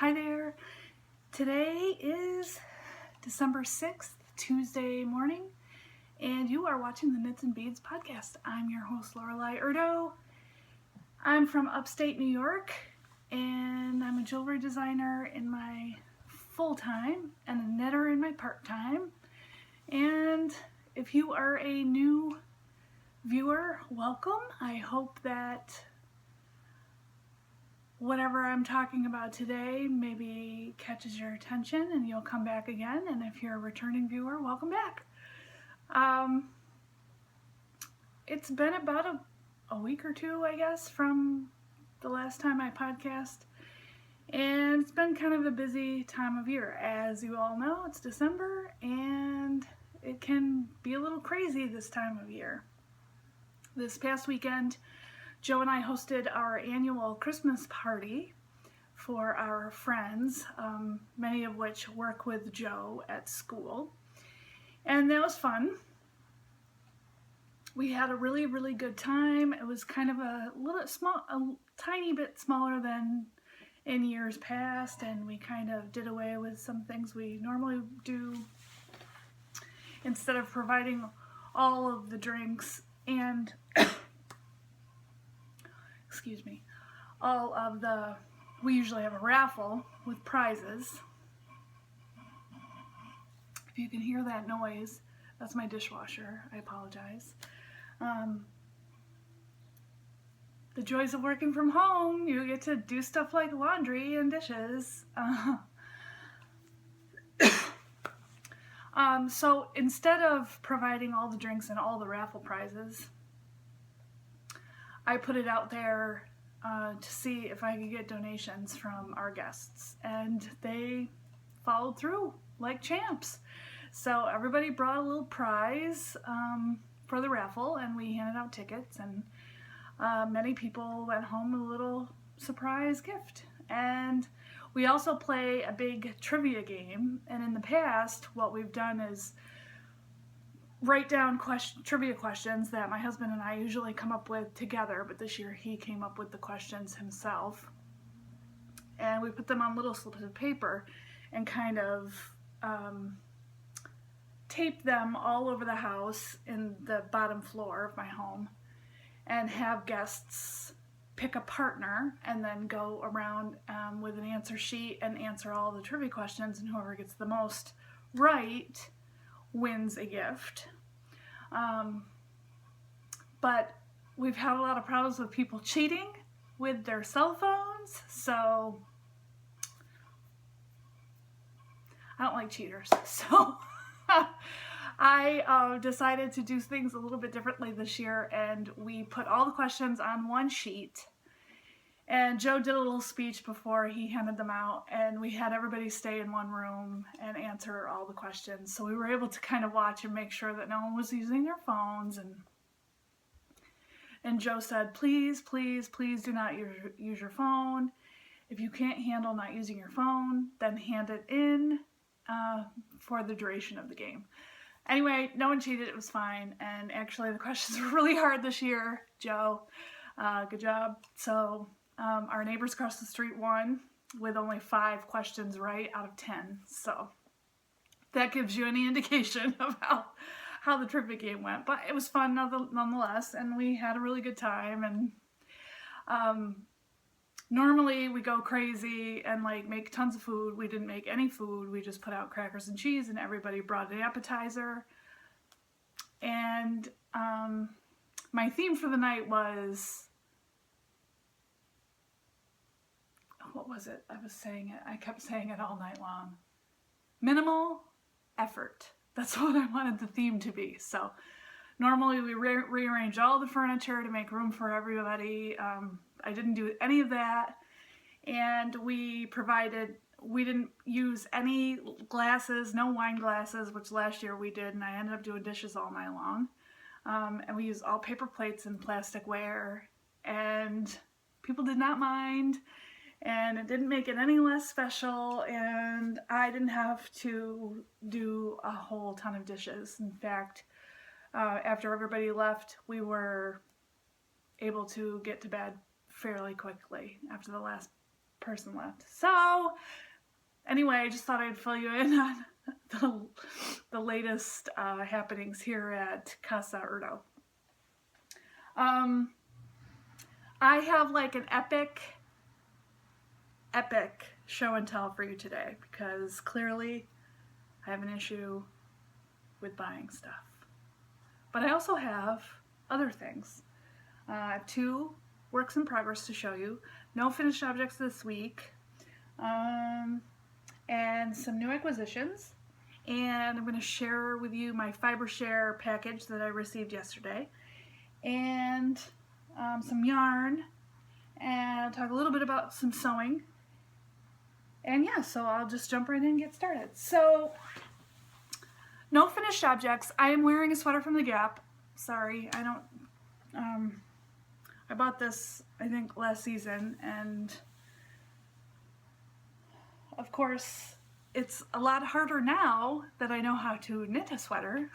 Hi there. Today is December 6th, Tuesday morning, and you are watching the Knits and Beads podcast. I'm your host, Lorelei Erdo. I'm from upstate New York, and I'm a jewelry designer in my full-time and a knitter in my part-time. And if you are a new viewer, welcome. I hope that whatever I'm talking about today maybe catches your attention and you'll come back again. And if you're a returning viewer, welcome back. It's been about a week or two, I guess, from the last time I podcast. And it's been kind of a busy time of year. As you all know, it's December and it can be a little crazy this time of year. This past weekend, Joe and I hosted our annual Christmas party for our friends, many of which work with Joe at school. And that was fun. We had a really, really good time. It was kind of a tiny bit smaller than in years past, and we kind of did away with some things we normally do. Instead of providing all of the drinks and we usually have a raffle with prizes. If you can hear that noise, that's my dishwasher. I apologize. The joys of working from home, you get to do stuff like laundry and dishes. So instead of providing all the drinks and all the raffle prizes, I put it out there to see if I could get donations from our guests, and they followed through like champs. So everybody brought a little prize for the raffle, and we handed out tickets, and many people went home with a little surprise gift. And we also play a big trivia game, and in the past what we've done is write down trivia questions that my husband and I usually come up with together, but this year he came up with the questions himself. And we put them on little slips of paper and kind of tape them all over the house in the bottom floor of my home, and have guests pick a partner and then go around with an answer sheet and answer all the trivia questions, and whoever gets the most right wins a gift. But we've had a lot of problems with people cheating with their cell phones, so I don't like cheaters. So I decided to do things a little bit differently this year, and we put all the questions on one sheet. And Joe did a little speech before he handed them out, and we had everybody stay in one room and answer all the questions. So we were able to kind of watch and make sure that no one was using their phones. And Joe said, please, please, please do not use your phone. If you can't handle not using your phone, then hand it in for the duration of the game. Anyway, no one cheated. It was fine. And actually, the questions were really hard this year. Joe, good job. So our neighbors across the street won with only 5 questions right out of 10. So that gives you any indication of how the trivia game went. But it was fun nonetheless, and we had a really good time. And normally we go crazy and like make tons of food. We didn't make any food. We just put out crackers and cheese, and everybody brought an appetizer. And my theme for the night was, what was it? I kept saying it all night long. Minimal effort. That's what I wanted the theme to be. So normally we rearrange all the furniture to make room for everybody. I didn't do any of that. And we didn't use any glasses, no wine glasses, which last year we did, and I ended up doing dishes all night long. And we used all paper plates and plasticware, and people did not mind. And it didn't make it any less special, and I didn't have to do a whole ton of dishes. In fact, after everybody left, we were able to get to bed fairly quickly after the last person left. So anyway, I just thought I'd fill you in on the latest happenings here at Casa Urdo. I have like an epic show and tell for you today, because clearly I have an issue with buying stuff. But I also have other things. I have 2 works in progress to show you. No finished objects this week. And some new acquisitions. And I'm going to share with you my Fibre Share package that I received yesterday. And some yarn. And I'll talk a little bit about some sewing. And yeah, so I'll just jump right in and get started. So, no finished objects. I am wearing a sweater from the Gap. Sorry, I don't, I bought this, I think, last season, and of course, it's a lot harder now that I know how to knit a sweater.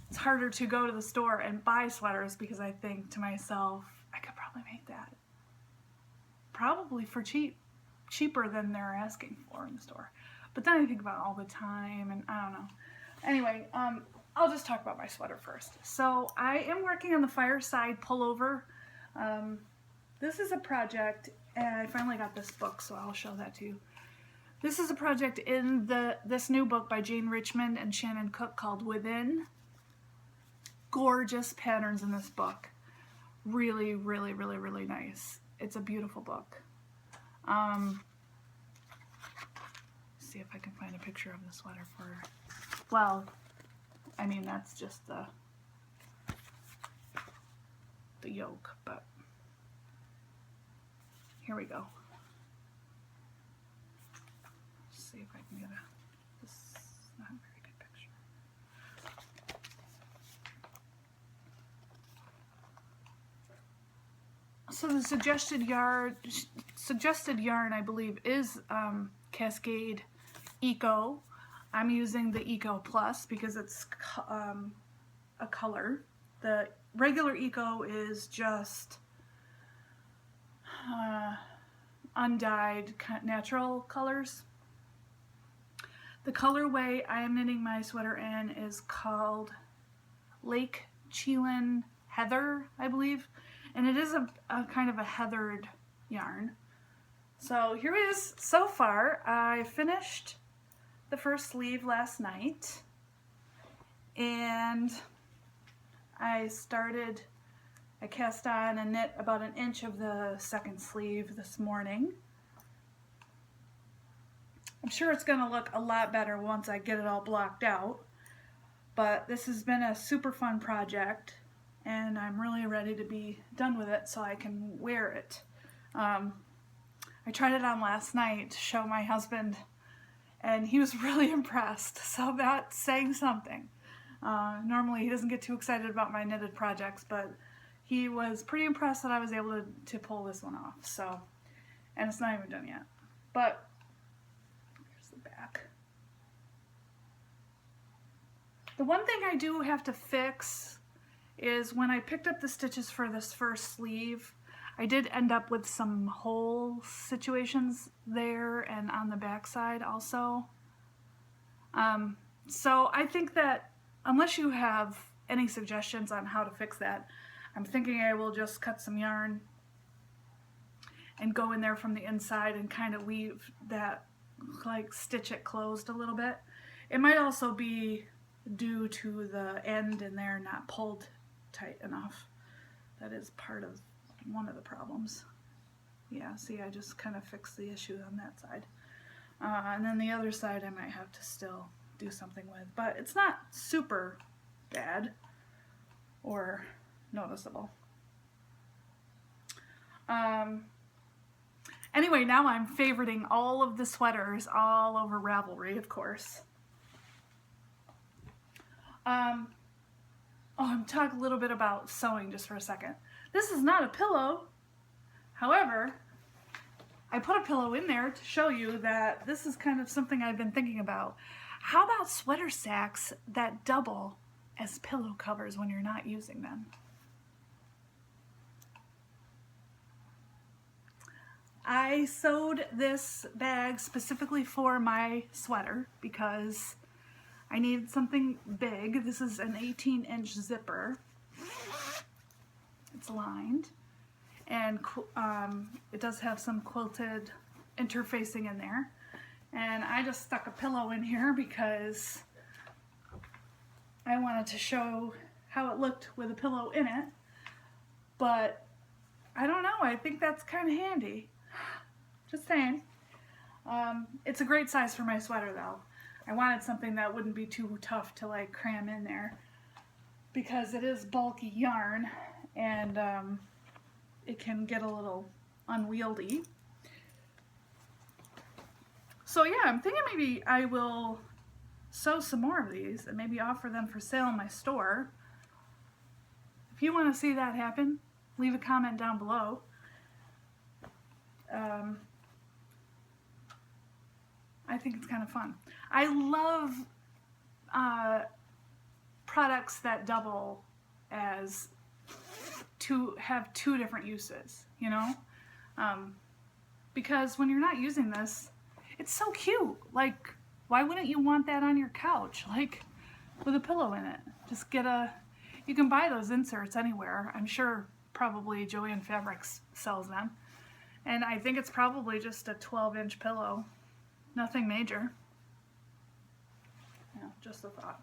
It's harder to go to the store and buy sweaters, because I think to myself, I could probably make that probably for cheaper than they're asking for in the store. But then I think about all the time, and I don't know. Anyway, I'll just talk about my sweater first. So I am working on the Fireside Pullover. This is a project, and I finally got this book, so I'll show that to you. This is a project in this new book by Richmond and Shannon Cook called Within. Gorgeous patterns in this book. Really, really, really, really nice. It's a beautiful book. See if I can find a picture of the sweater for, well, I mean, that's just the yoke, but here we go. Let's see if I can get this is not a very good picture. So the suggested yarn, I believe, is Cascade Eco. I'm using the Eco Plus because it's a color. The regular Eco is just undyed natural colors. The colorway I am knitting my sweater in is called Lake Chelan Heather, I believe, and it is a kind of a heathered yarn. So here it is so far. I finished the first sleeve last night, and I cast on and knit about 1 inch of the second sleeve this morning. I'm sure it's going to look a lot better once I get it all blocked out, but this has been a super fun project, and I'm really ready to be done with it so I can wear it. I tried it on last night to show my husband, and he was really impressed, so that's saying something. Normally he doesn't get too excited about my knitted projects, but he was pretty impressed that I was able to pull this one off. So, and it's not even done yet. But here's the back. The one thing I do have to fix is when I picked up the stitches for this first sleeve, I did end up with some hole situations there and on the back side also. So I think that unless you have any suggestions on how to fix that, I'm thinking I will just cut some yarn and go in there from the inside and kind of weave that, like stitch it closed a little bit. It might also be due to the end in there not pulled tight enough. That is part of one of the problems. Yeah, see, I just kind of fixed the issue on that side. And then the other side I might have to still do something with, but it's not super bad or noticeable. Anyway, now I'm favoriting all of the sweaters all over Ravelry, of course. I'm talking a little bit about sewing just for a second. This is not a pillow. However, I put a pillow in there to show you that this is kind of something I've been thinking about. How about sweater sacks that double as pillow covers when you're not using them? I sewed this bag specifically for my sweater because I needed something big. This is an 18-inch zipper. It's lined, and it does have some quilted interfacing in there. And I just stuck a pillow in here because I wanted to show how it looked with a pillow in it. But I don't know, I think that's kind of handy. Just saying. It's a great size for my sweater though. I wanted something that wouldn't be too tough to like cram in there because it is bulky yarn and it can get a little unwieldy. So yeah, I'm thinking maybe I will sew some more of these and maybe offer them for sale in my store. If you want to see that happen, leave a comment down below. I think it's kind of fun. I love products that double as have two different uses, you know? Because when you're not using this, it's so cute. Like, why wouldn't you want that on your couch? Like, with a pillow in it. Just get you can buy those inserts anywhere. I'm sure probably Joann Fabrics sells them. And I think it's probably just a 12-inch pillow. Nothing major. Yeah, just a thought.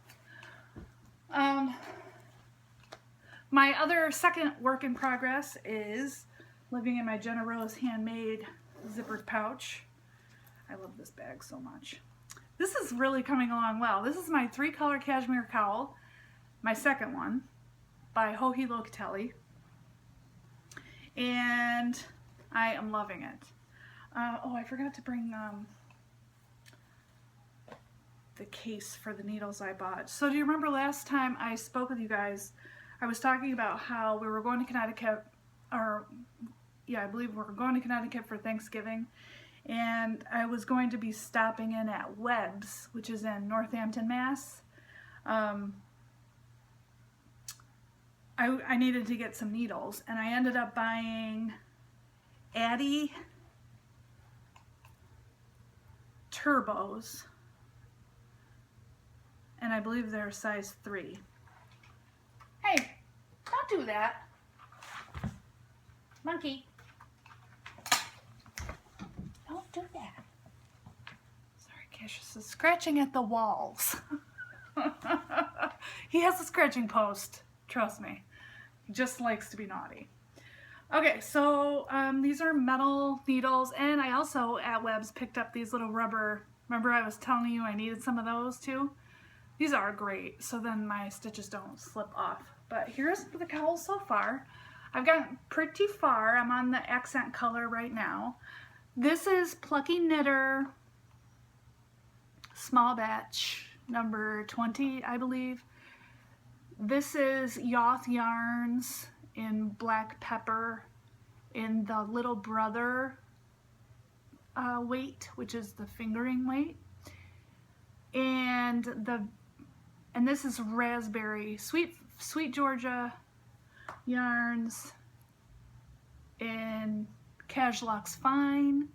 My other second work in progress is living in my Jenna Rose handmade zippered pouch. I love this bag so much. This is really coming along well. This is my 3-color cashmere cowl, my second one, by Joji Locatelli. And I am loving it. Oh, I forgot to bring the case for the needles I bought. So do you remember last time I spoke with you guys, I was talking about how we were going to Connecticut, or yeah, I believe we were going to Connecticut for Thanksgiving, and I was going to be stopping in at Webb's, which is in Northampton, Mass. I needed to get some needles, and I ended up buying Addy Turbos, and I believe they're size 3. Hey, don't do that. Monkey. Don't do that. Sorry, Cassius is scratching at the walls. He has a scratching post, trust me. He just likes to be naughty. Okay, so these are metal needles, and I also at Webb's picked up these little rubber. Remember I was telling you I needed some of those too? These are great, so then my stitches don't slip off. But here's the cowl so far. I've gotten pretty far. I'm on the accent color right now. This is Plucky Knitter Small Batch number 20, I believe. This is YOTH yarns in Black Pepper in the Little Brother weight, which is the fingering weight. And this is Raspberry Sweet Georgia yarns in Cashluxe Fine.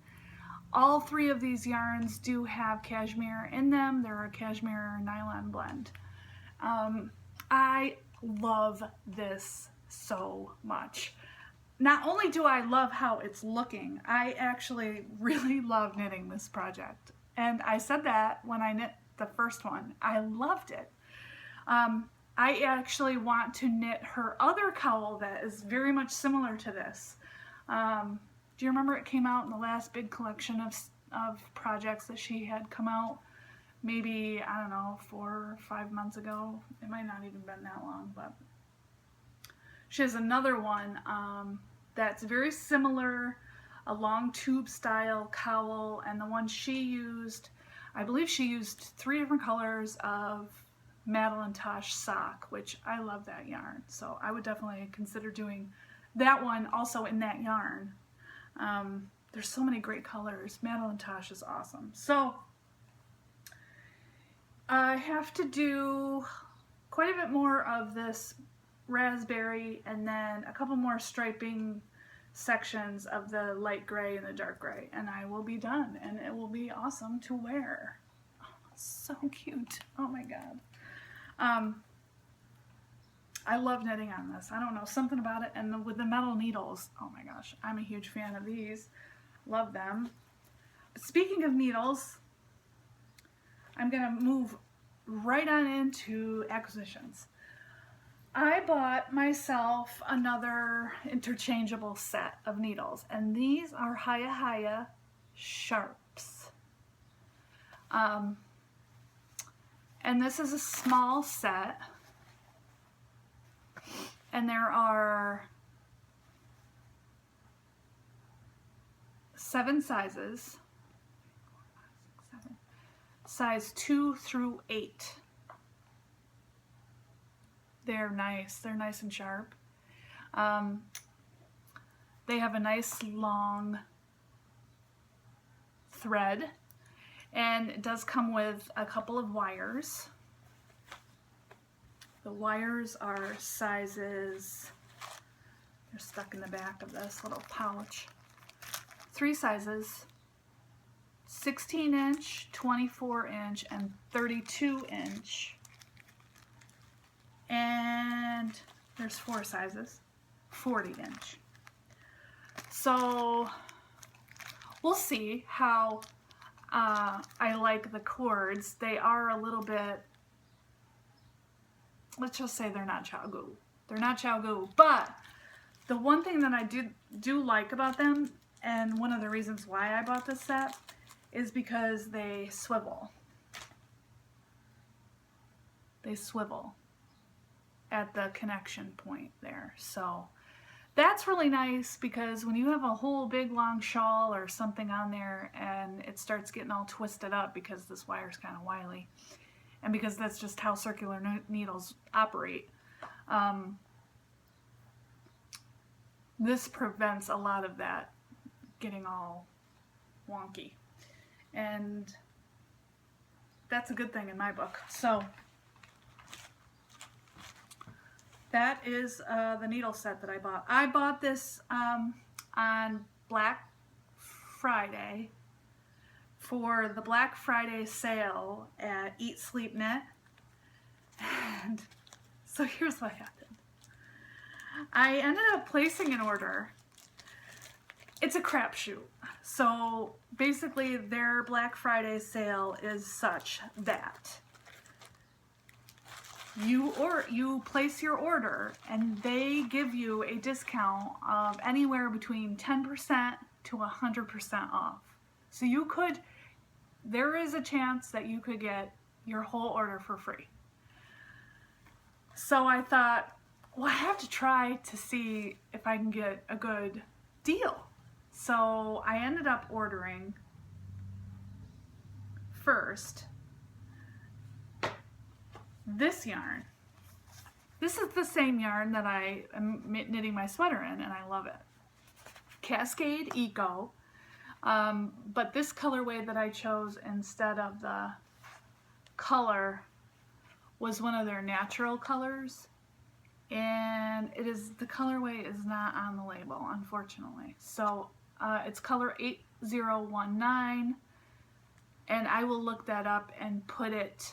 All 3 of these yarns do have cashmere in them. They're a cashmere nylon blend. I love this so much. Not only do I love how it's looking, I actually really love knitting this project. And I said that when I knit the first one. I loved it. I actually want to knit her other cowl that is very much similar to this. Do you remember it came out in the last big collection of projects that she had come out? Maybe, I don't know, 4 or 5 months ago. It might not even been that long, but she has another one that's very similar, a long tube style cowl, and the one she used, I believe she used 3 different colors of Madeline Tosh sock, which I love that yarn. So I would definitely consider doing that one also in that yarn. There's so many great colors. Madeline Tosh is awesome. So I have to do quite a bit more of this raspberry and then a couple more striping sections of the light gray and the dark gray, and I will be done, and it will be awesome to wear. Oh, so cute. Oh my god. I love knitting on this. I don't know, something about it. And with the metal needles, oh my gosh, I'm a huge fan of these. Love them. Speaking of needles, I'm gonna move right on into acquisitions. I bought myself another interchangeable set of needles, and these are Hiya Sharps. And this is a small set, and there are 7 sizes, size 2 through 8. They're nice and sharp. They have a nice long thread, and it does come with a couple of wires. The wires are sizes, they're stuck in the back of this little pouch. 3 sizes, 16 inch, 24 inch, and 32 inch. And there's 4 sizes, 40 inch. So we'll see how I like the cords. They are a little bit, let's just say they're not chow goo. They're not chow goo, but the one thing that I do like about them, and one of the reasons why I bought this set, is because they swivel. They swivel at the connection point there. So that's really nice, because when you have a whole big long shawl or something on there and it starts getting all twisted up because this wire's kind of wily, and because that's just how circular needles operate, this prevents a lot of that getting all wonky, and that's a good thing in my book. So that is the needle set that I bought. I bought this on Black Friday for the Black Friday sale at Eat Sleep Knit. And so here's what happened. I ended up placing an order. It's a crapshoot. So basically their Black Friday sale is such that you place your order and they give you a discount of anywhere between 10% to 100% off. So there is a chance that you could get your whole order for free. So I thought, well, I have to try to see if I can get a good deal. So I ended up ordering first this yarn. This is the same yarn that I am knitting my sweater in, and I love it. Cascade Eco, but this colorway that I chose instead of the color was one of their natural colors, and the colorway is not on the label, unfortunately. So it's color 8019, and I will look that up and put it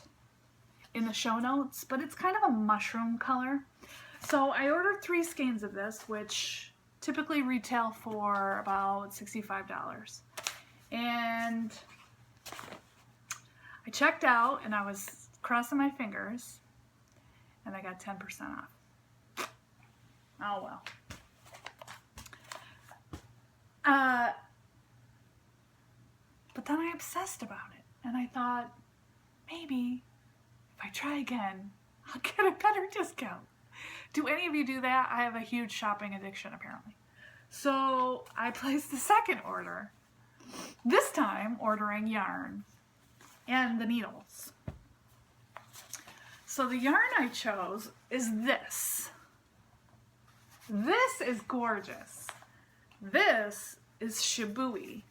in the show notes, but it's kind of a mushroom color. So I ordered 3 skeins of this, which typically retail for about $65. And I checked out and I was crossing my fingers and I got 10% off. Oh well. But then I obsessed about it and I thought, maybe if I try again, I'll get a better discount. Do any of you do that? I have a huge shopping addiction, apparently. So I placed the second order, this time ordering yarn and the needles. So the yarn I chose is this. This is gorgeous. This is Shibui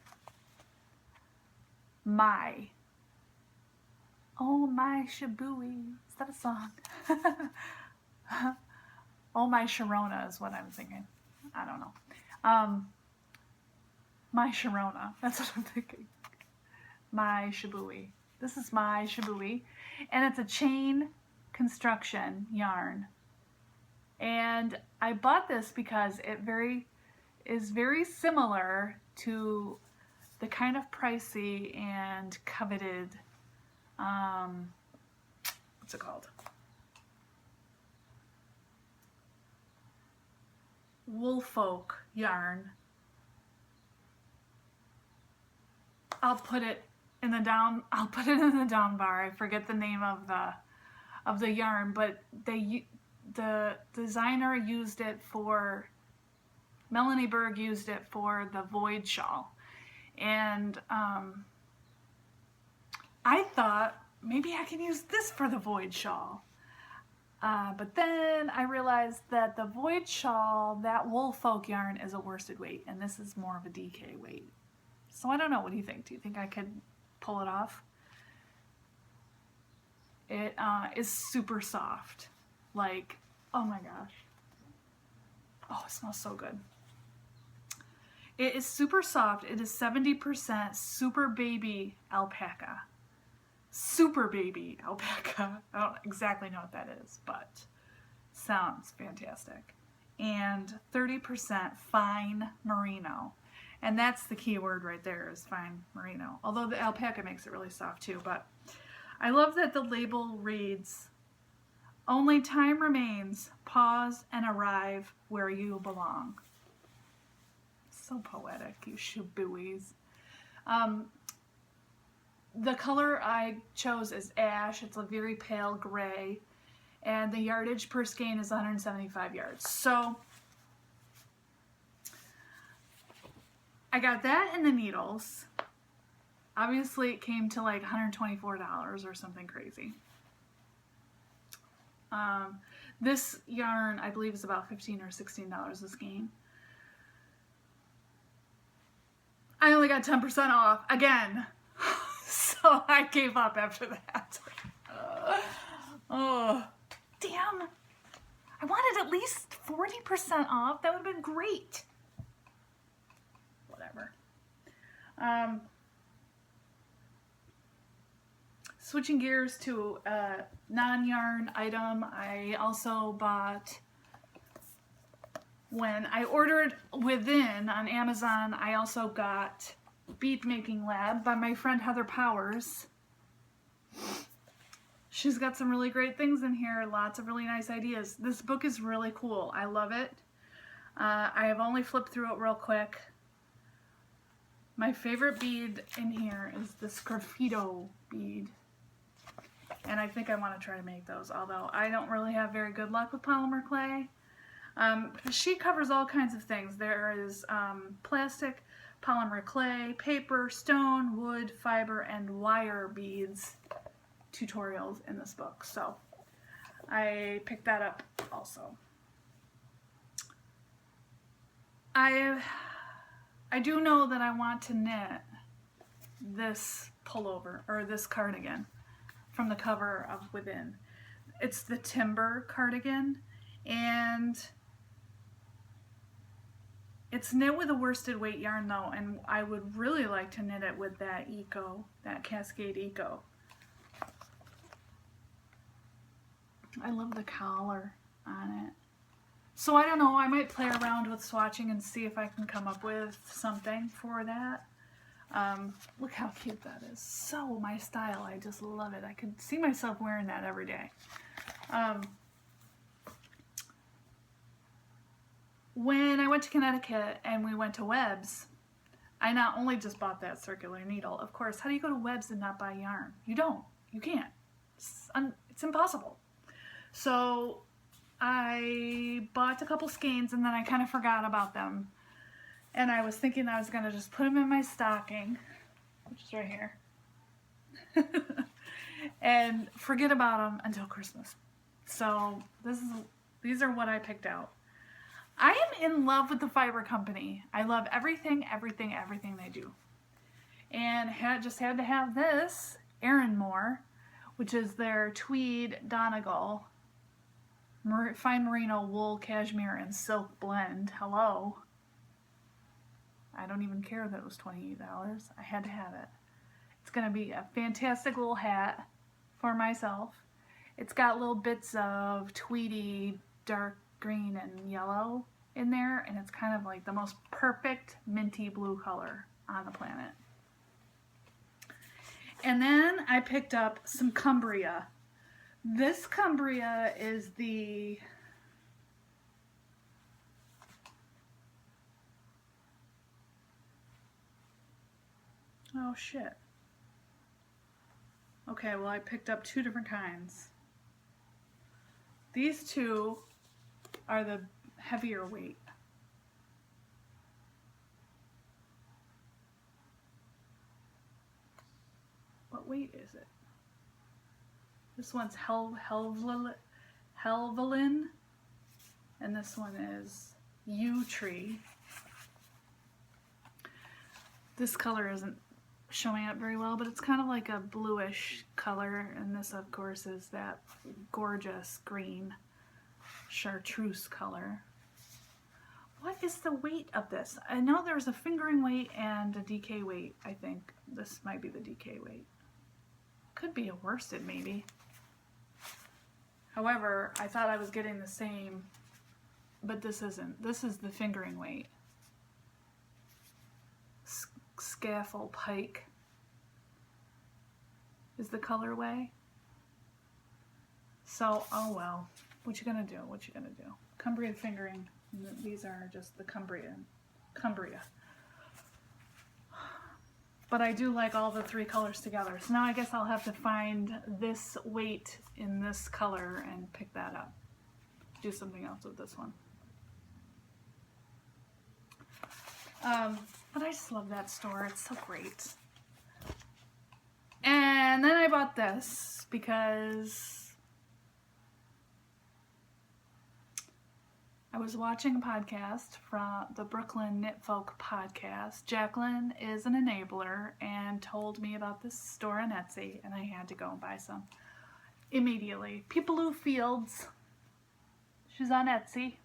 Maai. Oh my Shibui. Is that a song? Oh my Sharona is what I'm thinking. I don't know. My Sharona, that's what I'm thinking. My Shibui. This is my Shibui, and it's a chain construction yarn. And I bought this because it is very similar to the kind of pricey and coveted, what's it called? Woolfolk yarn. I'll put it in the down bar. I forget the name of the yarn, but the designer used it for, Melanie Berg used it for the VOID shawl. And I thought maybe I can use this for the VOID shawl. But then I realized that the VOID shawl, that Woolfolk yarn, is a worsted weight, and this is more of a DK weight. So I don't know, what do you think? Do you think I could pull it off? It is super soft. Like, oh my gosh. Oh, it smells so good. It is super soft. It is 70% super baby alpaca. Super baby alpaca. I don't exactly know what that is, but sounds fantastic. And 30% fine merino. And that's the key word right there, is fine merino. Although the alpaca makes it really soft too. But I love that the label reads, "Only time remains, pause and arrive where you belong." So poetic, you shibuis. The color I chose is ash. It's a very pale gray. And the yardage per skein is 175 yards. So I got that in the needles. Obviously it came to like $124 or something crazy. This yarn I believe is about $15 or $16 a skein. I only got 10% off again. So I gave up after that. Oh, damn. I wanted at least 40% off. That would have been great. Whatever. Switching gears to a non-yarn item, I also bought, when I ordered Within on Amazon, I also got Bead Making Lab by my friend Heather Powers. She's got some really great things in here, lots of really nice ideas. This book is really cool. I love it. I have only flipped through it real quick. My favorite bead in here is the Sgraffito bead. And I think I want to try to make those, although I don't really have very good luck with polymer clay. She covers all kinds of things. There is plastic, polymer clay, paper, stone, wood, fiber, and wire beads tutorials in this book. So I picked that up also. I do know that I want to knit this pullover, or this cardigan, from the cover of Within. It's the Timber cardigan, and it's knit with a worsted weight yarn though, and I would really like to knit it with that Eco, that Cascade Eco. I love the collar on it. So I don't know, I might play around with swatching and see if I can come up with something for that. Look how cute that is. So my style, I just love it. I could see myself wearing that every day. When I went to Connecticut and we went to Webb's, I not only just bought that circular needle, of course. How do you go to Webb's and not buy yarn? You don't. You can't. It's impossible. So I bought a couple skeins and then I kind of forgot about them. And I was thinking I was going to just put them in my stocking, which is right here, and forget about them until Christmas. So these are what I picked out. I am in love with the Fibre Company. I love everything they do. And just had to have this Arranmore, which is their tweed Donegal fine merino wool, cashmere, and silk blend. Hello. I don't even care that it was $28. I had to have it. It's going to be a fantastic little hat for myself. It's got little bits of tweedy dark green and yellow in there, and it's kind of like the most perfect minty blue color on the planet. And then I picked up some Cumbria. This Cumbria is the oh shit. Okay, well I picked up two different kinds. These two are the heavier weight. What weight is it? This one's Helvellyn, and this one is Yew Tree. This color isn't showing up very well, but it's kind of like a bluish color, and this of course is that gorgeous green chartreuse color. What is the weight of this? I know there's a fingering weight and a DK weight. I think this might be the DK weight. Could be a worsted maybe. However, I thought I was getting the same, but this isn't. This is the fingering weight. Scaffold Pike is the colorway. So, oh well. What you gonna do? What you gonna do? Cumbria fingering. These are just the Cumbria. But I do like all the three colors together. So now I guess I'll have to find this weight in this color and pick that up. Do something else with this one. But I just love that store. It's so great. And then I bought this because I was watching a podcast from the Brooklyn Knitfolk podcast. Jaclyn is an enabler and told me about this store on Etsy, and I had to go and buy some immediately. Peepaloo Fields. She's on Etsy.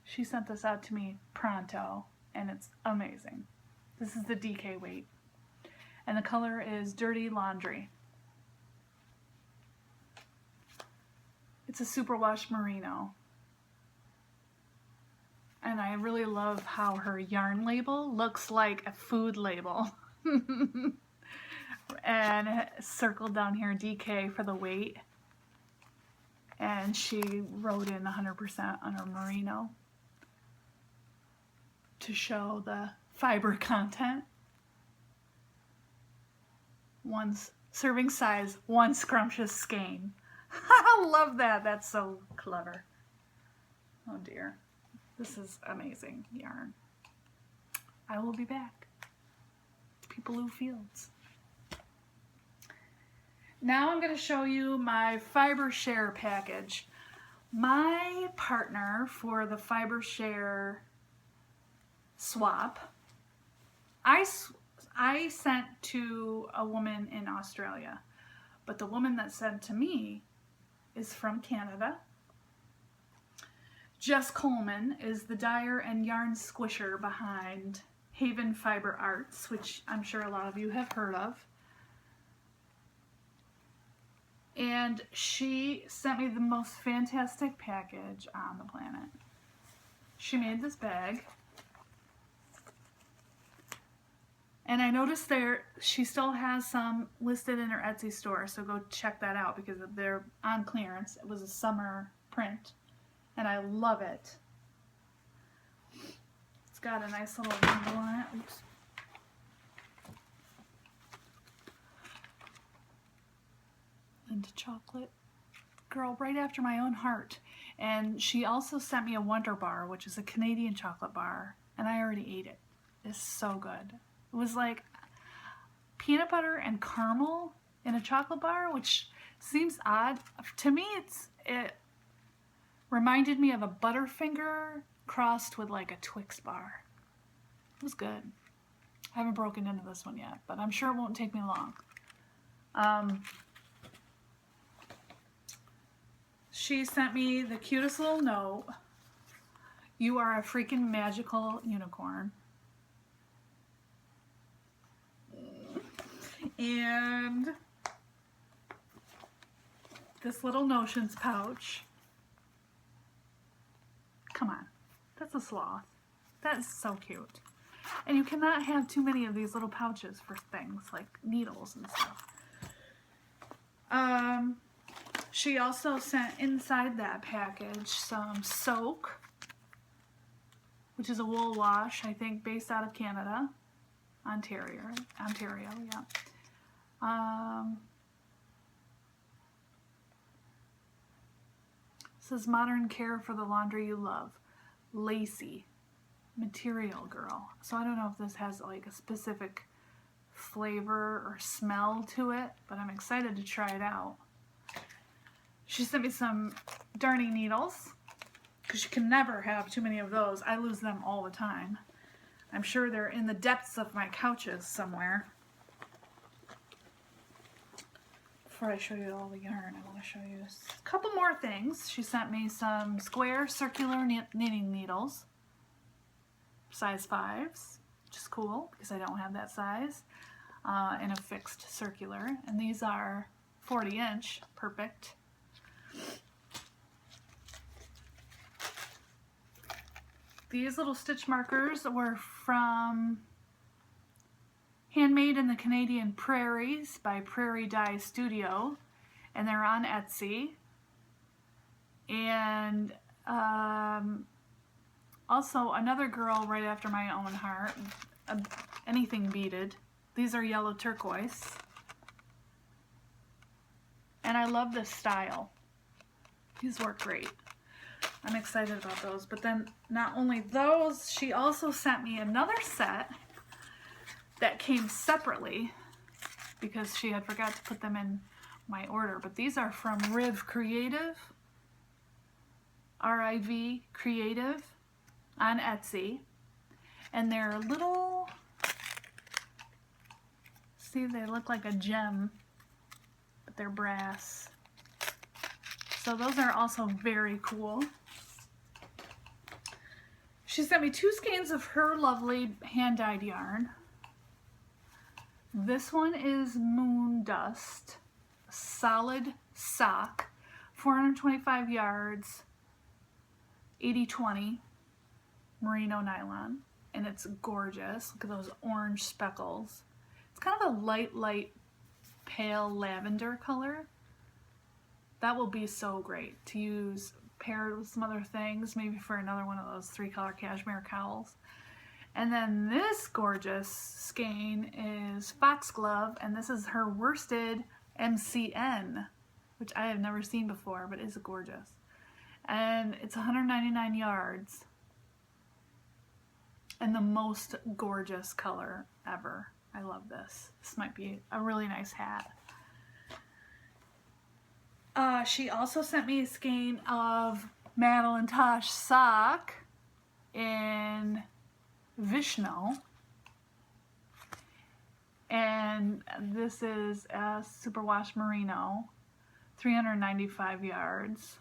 She sent this out to me pronto, and it's amazing. This is the DK weight, and the color is Dirty Laundry. It's a superwash merino, and I really love how her yarn label looks like a food label. And circled down here DK for the weight, and she wrote in 100% on her merino to show the fiber content. One serving size, one scrumptious skein. I love that. That's so clever. Oh dear. This is amazing yarn. I will be back. Peepaloo Fields. Now I'm going to show you my Fibre Share package. My partner for the Fibre Share swap, I sent to a woman in Australia, but the woman that sent to me is from Canada. Jess Coleman is the dyer and yarn squisher behind Haven Fiber Arts, which I'm sure a lot of you have heard of. And she sent me the most fantastic package on the planet. She made this bag. And I noticed she still has some listed in her Etsy store, so go check that out because they're on clearance. It was a summer print, and I love it. It's got a nice little label on it. Oops. Into chocolate. Girl, right after my own heart. And she also sent me a Wonder Bar, which is a Canadian chocolate bar, and I already ate it. It's so good. It was like peanut butter and caramel in a chocolate bar, which seems odd. To me, it reminded me of a Butterfinger crossed with like a Twix bar. It was good. I haven't broken into this one yet, but I'm sure it won't take me long. She sent me the cutest little note You are a freaking magical unicorn. And this little notions pouch. Come on, that's a sloth. That is so cute. And you cannot have too many of these little pouches for things like needles and stuff. She also sent inside that package some soak, which is a wool wash, I think, based out of Canada, Ontario, yeah. This is Modern Care for the Laundry You Love. Lacy material, girl. So I don't know if this has like a specific flavor or smell to it, but I'm excited to try it out. She sent me some darning needles, because you can never have too many of those. I lose them all the time. I'm sure they're in the depths of my couches somewhere. Before I show you all the yarn, I want to show you a couple more things. She sent me some square circular knitting needles, size 5s, which is cool because I don't have that size, and a fixed circular. And these are 40-inch, perfect. These little stitch markers were from Handmade in the Canadian Prairies by Prairie Dye Studio, and they're on Etsy. And also another girl right after my own heart, anything beaded. These are yellow turquoise. And I love this style. These work great. I'm excited about those. But then not only those, she also sent me another set that came separately because she had forgot to put them in my order. But these are from Riv Creative, R-I-V Creative, on Etsy. And they're little, see, they look like a gem, but they're brass. So those are also very cool. She sent me 2 skeins of her lovely hand-dyed yarn. This one is Moon Dust, solid sock, 425 yards, 80/20 merino nylon, and it's gorgeous. Look at those orange speckles. It's kind of a light pale lavender color. That will be so great to use paired with some other things, maybe for another one of those 3-color cashmere cowls. And then this gorgeous skein is Foxglove, and this is her worsted MCN, which I have never seen before, but is gorgeous. And it's 199 yards. And the most gorgeous color ever. I love this. This might be a really nice hat. She also sent me a skein of Madeline Tosh sock in Vishnu. And this is a superwash merino, 395 yards.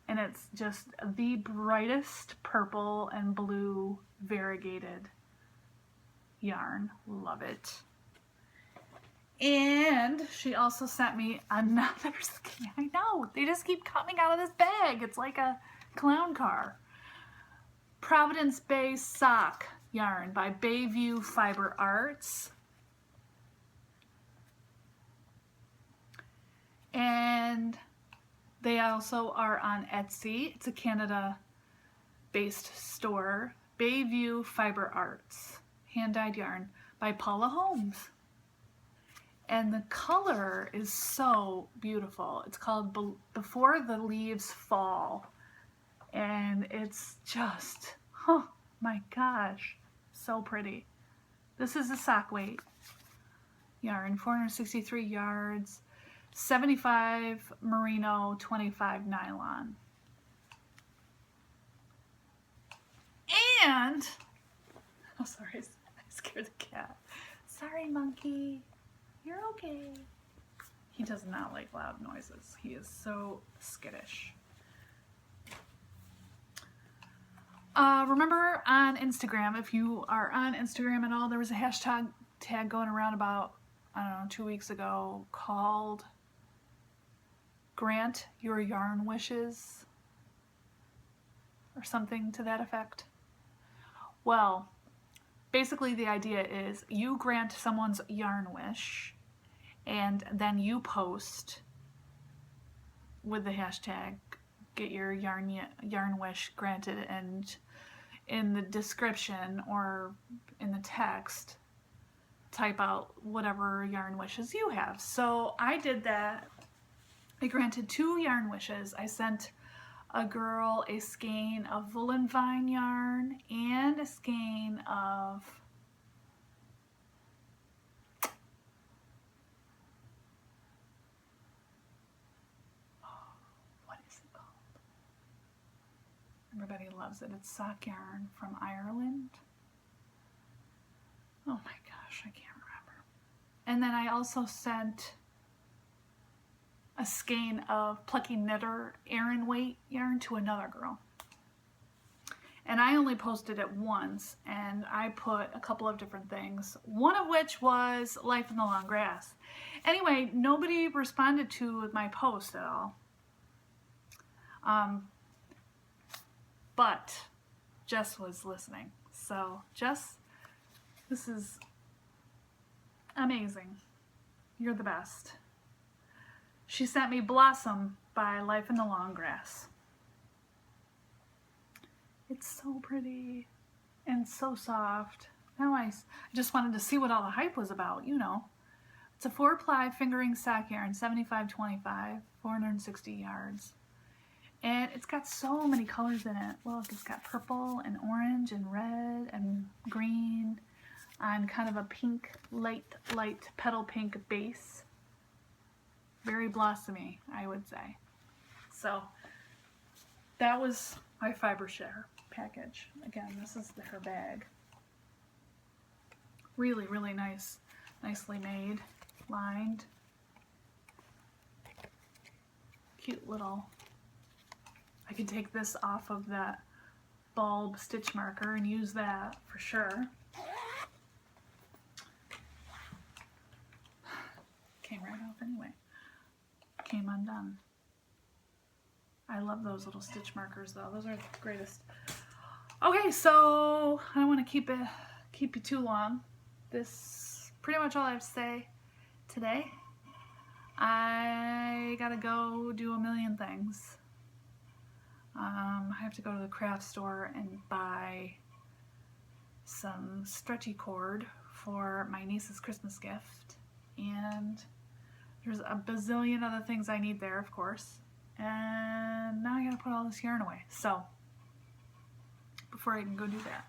And it's just the brightest purple and blue variegated yarn. Love it. And she also sent me another skein. I know, they just keep coming out of this bag. It's like a clown car. Providence Bay sock yarn by Bayview Fiber Arts. And they also are on Etsy. It's a Canada-based store. Bayview Fiber Arts. Hand-dyed yarn by Paula Holmes. And the color is so beautiful. It's called Before the Leaves Fall. And it's just, oh my gosh, so pretty. This is a sock weight yarn, 463 yards, 75 merino, 25 nylon. And, oh sorry, I scared the cat. Sorry, monkey. You're okay. He does not like loud noises. He is so skittish. Remember on Instagram, if you are on Instagram at all, there was a hashtag going around about, I don't know, 2 weeks ago called Grant Your Yarn Wishes or something to that effect. Well, basically the idea is you grant someone's yarn wish and then you post with the hashtag get your yarn wish granted, and in the description or in the text type out whatever yarn wishes you have. So I did that. I granted 2 yarn wishes. I sent a girl a skein of woolen vine yarn and a skein of everybody loves it. It's sock yarn from Ireland. Oh my gosh, I can't remember. And then I also sent a skein of Plucky Knitter Aran weight yarn to another girl. And I only posted it once, and I put a couple of different things, one of which was Life in the Long Grass. Anyway, nobody responded to my post at all. But Jess was listening. So Jess, this is amazing. You're the best. She sent me Blossom by Life in the Long Grass. It's so pretty and so soft. Now I just wanted to see what all the hype was about, you know. It's a 4-ply fingering sock yarn, 75/25, 460 yards. And it's got so many colors in it. Look, it's got purple and orange and red and green on kind of a pink, light petal pink base. Very blossomy, I would say. So that was my Fibre Share package. Again, this is her bag. Really, really nice. Nicely made, lined. Cute little... I could take this off of that bulb stitch marker and use that for sure. Came right off anyway. Came undone. I love those little stitch markers though. Those are the greatest. Okay, so I don't want to keep you too long. This is pretty much all I have to say today. I gotta go do a million things. I have to go to the craft store and buy some stretchy cord for my niece's Christmas gift, and there's a bazillion other things I need there, of course, and now I gotta put all this yarn away, so before I can go do that.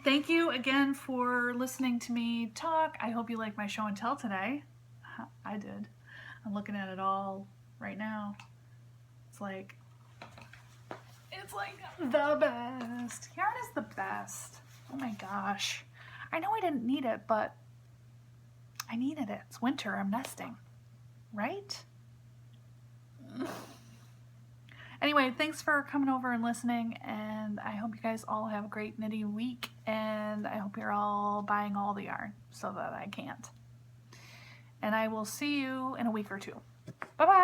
Thank you again for listening to me talk. I hope you like my show and tell today. I did. I'm looking at it all right now. It's like the best. Yarn is the best. Oh my gosh. I know I didn't need it, but I needed it. It's winter. I'm nesting. Right? Anyway, thanks for coming over and listening, and I hope you guys all have a great knitting week, and I hope you're all buying all the yarn so that I can't. And I will see you in a week or two. Bye-bye!